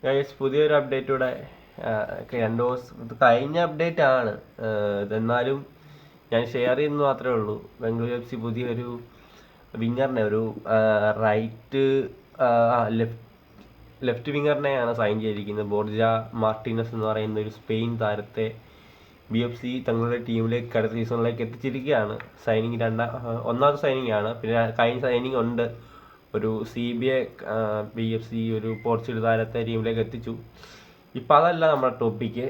Guys, പുതിയൊരു അപ്ഡേറ്റൂടെ 2 ദിവസം കഴിഞ്ഞ അപ്ഡേറ്റ് ആണ്. എന്നാലും ഞാൻ ഷെയർ ചെയ്യുന്നത് മാത്രമേ ഉള്ളൂ. ബംഗളൂരു FC പുതിയൊരു വിങ്ങറിനെ, ഒരു റൈറ്റ് ലെഫ്റ്റ് വിങ്ങറിനെയാണ് സൈൻ ചെയ്തിരിക്കുന്നത്. ബോർജ മാർട്ടിനസ് എന്ന് പറയുന്ന ഒരു സ്പെയിൻ താരത്തെ BFC തങ്ങളുടെ ടീമിലേക്ക് അടുത്ത സീസണിലേക്ക് എത്തിച്ചിരിക്കുകയാണ്. സൈനിങ് ഒന്നാമത്തെ സൈനിങ് ആണ്. പിന്നെ കഴിഞ്ഞ സൈനിങ് ഉണ്ട്, ഒരു CBA BFC ഒരു പോർച്ചുഗൽ താരത്തെ ടീമിലേക്ക് എത്തിച്ചു. ഇപ്പം അതല്ല നമ്മുടെ ടോപ്പിക്ക്.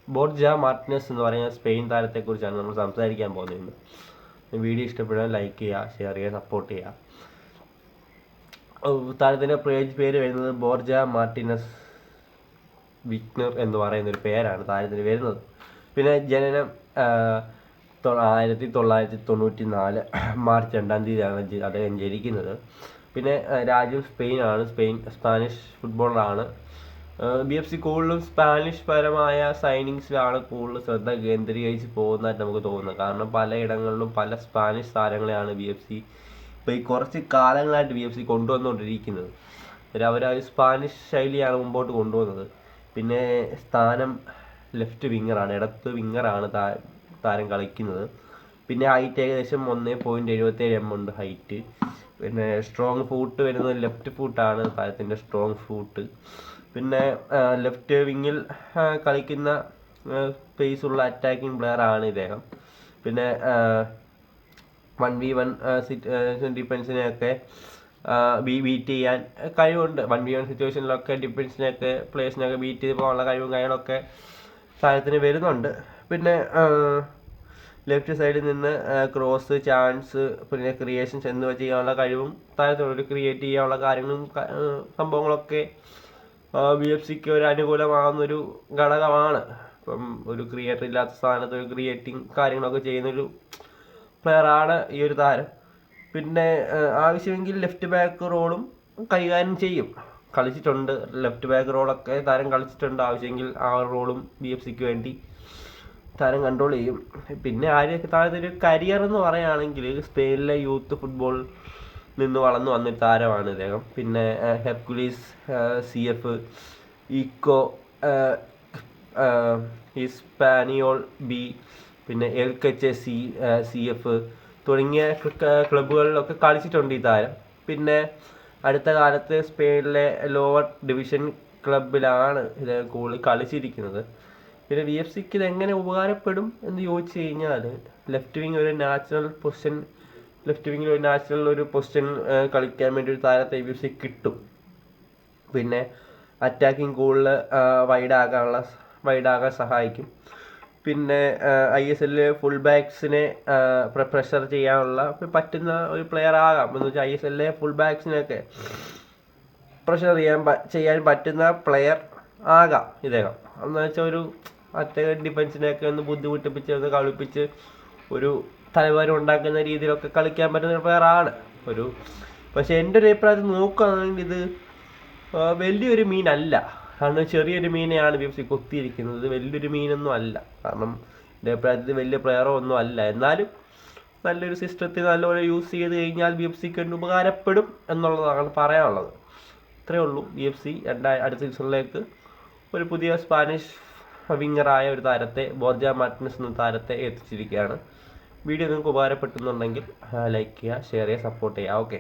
ബോർജ മാർട്ടിനസ് എന്ന് പറയുന്ന സ്പെയിൻ താരത്തെക്കുറിച്ചാണ് നമ്മൾ സംസാരിക്കാൻ പോകുന്നത്. വീഡിയോ ഇഷ്ടപ്പെടാൻ ലൈക്ക് ചെയ്യുക, ഷെയർ ചെയ്യുക, സപ്പോർട്ട് ചെയ്യുക. താരത്തിൻ്റെ പേര് വരുന്നത് ബോർജ മാർട്ടിനസ് വിഗ്നർ എന്ന് പറയുന്നൊരു പേരാണ് താരത്തിന് വരുന്നത്. പിന്നെ ജനനം 1994 മാർച്ച് 2-ാം തീയതിയാണ് അദ്ദേഹം ജനിക്കുന്നത്. പിന്നെ രാജ്യം സ്പെയിനാണ്. സ്പാനിഷ് ഫുട്ബോളറാണ്. BFC കൂടുതലും സ്പാനിഷ് പരമായ സൈനിങ്സിലാണ് കൂടുതൽ ശ്രദ്ധ കേന്ദ്രീകരിച്ച് പോകുന്നതായിട്ട് നമുക്ക് തോന്നുന്നത്. കാരണം പലയിടങ്ങളിലും പല സ്പാനിഷ് താരങ്ങളെയാണ് BFC ഇപ്പോൾ ഈ കുറച്ച് കാലങ്ങളായിട്ട് BFC കൊണ്ടുവന്നുകൊണ്ടിരിക്കുന്നത്. അവർ സ്പാനിഷ് ശൈലിയാണ് മുമ്പോട്ട് കൊണ്ടുവന്നത്. പിന്നെ സ്ഥാനം ലെഫ്റ്റ് വിങ്ങറാണ്, ഇടത്ത് വിങ്ങറാണ് താരം കളിക്കുന്നത്. പിന്നെ ഹൈറ്റ് ഏകദേശം 1.77 mm ഉണ്ട് ഹൈറ്റ്. പിന്നെ സ്ട്രോങ് ഫൂട്ട് വരുന്നത് ലെഫ്റ്റ് ഫൂട്ടാണ് താരത്തിൻ്റെ സ്ട്രോങ് ഫൂട്ട്. പിന്നെ ലെഫ്റ്റ് വിങ്ങിൽ കളിക്കുന്ന പേസുള്ള അറ്റാക്കിംഗ് പ്ലെയർ ആണ് ഇദ്ദേഹം. പിന്നെ 1v1 ഡിഫൻസിനെയൊക്കെ ബീറ്റ് ചെയ്യാൻ കഴിവുണ്ട്. 1v1 സിറ്റുവേഷനിലൊക്കെ ഡിഫൻസിനെയൊക്കെ പ്ലേയേഴ്സിനെയൊക്കെ ബീറ്റ് ചെയ്ത് പോകാനുള്ള കഴിവും കാര്യങ്ങളൊക്കെ താരത്തിന് വരുന്നുണ്ട്. പിന്നെ ലെഫ്റ്റ് സൈഡിൽ നിന്ന് ക്രോസ്, ചാൻസ്, പിന്നെ ക്രിയേഷൻസ് എന്നിവ ചെയ്യാനുള്ള കഴിവും താരത്തിനൊരു ക്രിയേറ്റ് ചെയ്യാനുള്ള കാര്യങ്ങളും സംഭവങ്ങളൊക്കെ BFCക്ക് ഒരു അനുകൂലമാകുന്നൊരു ഘടകമാണ്. ഇപ്പം ഒരു ക്രിയേറ്റർ ഇല്ലാത്ത സ്ഥാനത്ത് ഒരു ക്രിയേറ്റിംഗ് കാര്യങ്ങളൊക്കെ ചെയ്യുന്നൊരു പ്ലെയറാണ് ഈ ഒരു താരം. പിന്നെ ആവശ്യമെങ്കിൽ ലെഫ്റ്റ് ബാക്ക് റോളും കൈകാര്യം ചെയ്യും. കളിച്ചിട്ടുണ്ട്, ലെഫ്റ്റ് ബാക്ക് റോളൊക്കെ താരം കളിച്ചിട്ടുണ്ട്. ആവശ്യമെങ്കിൽ ആ റോളും BFCക്ക് വേണ്ടി താരം കൺട്രോൾ ചെയ്യും. പിന്നെ താരത്തിൻ്റെ കരിയർ എന്ന് പറയുകയാണെങ്കിൽ സ്പെയിനിലെ യൂത്ത് ഫുട്ബോൾ നിന്ന് വളർന്നു വന്നൊരു താരമാണ് ഇദ്ദേഹം. പിന്നെ ഹെർക്കുലീസ് CF, ഈക്കോ, ഹിസ്പാനിയോൾ B, പിന്നെ എൽക്കച്ച് CF തുടങ്ങിയ ക്ലബ്ബുകളിലൊക്കെ കളിച്ചിട്ടുണ്ട് ഈ താരം. പിന്നെ അടുത്ത കാലത്ത് സ്പെയിനിലെ ലോവർ ഡിവിഷൻ ക്ലബിലാണ് ഇത് കൂടുതൽ കളിച്ചിരിക്കുന്നത്. പിന്നെ BFCക്ക് ഇതെങ്ങനെ ഉപകാരപ്പെടും എന്ന് ചോദിച്ചു കഴിഞ്ഞാൽ, ലെഫ്റ്റ് വിങ്ങിൽ ഒരു നാച്ചുറൽ പൊസിഷൻ കളിക്കാൻ വേണ്ടി ഒരു താരത്തെ BFC കിട്ടും. പിന്നെ അറ്റാക്കിങ് കൂടുതൽ വൈഡാകാൻ സഹായിക്കും. പിന്നെ ISL ഫുൾ ബാക്സിനെ പ്രഷർ ചെയ്യാനുള്ള പറ്റുന്ന ഒരു പ്ലെയർ ആകാം. എന്ന് വെച്ചാൽ ISL ഫുൾ ബാക്സിനെയൊക്കെ പ്രഷർ ചെയ്യാൻ പറ്റുന്ന പ്ലെയർ ആകാം ഇദ്ദേഹം. എന്ന് വെച്ചാൽ ഒരു അറ്റാക്ക് ഡിഫൻസിനെയൊക്കെ ഒന്ന് ബുദ്ധിമുട്ടിപ്പിച്ച് ഒന്ന് കളിപ്പിച്ച് ഒരു തലവാരം ഉണ്ടാക്കുന്ന രീതിയിലൊക്കെ കളിക്കാൻ പറ്റുന്ന ഒരു പ്ലെയർ ആണ്. പക്ഷേ എൻ്റെ ഒരു അഭിപ്രായത്തിൽ നോക്കുകയാണെങ്കിൽ ഇത് വലിയൊരു മീനല്ല. കാരണം ചെറിയൊരു മീനെയാണ് BFC കൊത്തിയിരിക്കുന്നത്. ഇത് വലിയൊരു മീനൊന്നും അല്ല. കാരണം എൻ്റെ അഭിപ്രായത്തിൽ വലിയ പ്ലെയറോ ഒന്നും അല്ല. എന്നാലും നല്ലൊരു സിസ്റ്റത്തിൽ നല്ലപോലെ യൂസ് ചെയ്ത് കഴിഞ്ഞാൽ BFCക്ക് ഉപകാരപ്പെടും എന്നുള്ളതാണ് പറയാനുള്ളത്. ഇത്രയേ ഉള്ളൂ. BFC അടുത്ത സീസണിലേക്ക് ഒരു പുതിയ സ്പാനിഷ് വിങ്ങറായ ഒരു താരത്തെ, ബോർജ മാർട്ടിനസ് എന്ന താരത്തെ എത്തിച്ചിരിക്കുകയാണ്. വീഡിയോ നിങ്ങൾക്ക് ഉപകാരപ്പെടുന്നുണ്ടെങ്കിൽ ലൈക്ക് ചെയ്യുക, ഷെയർ ചെയ്യുക, സപ്പോർട്ട് ചെയ്യുക. ഓക്കെ.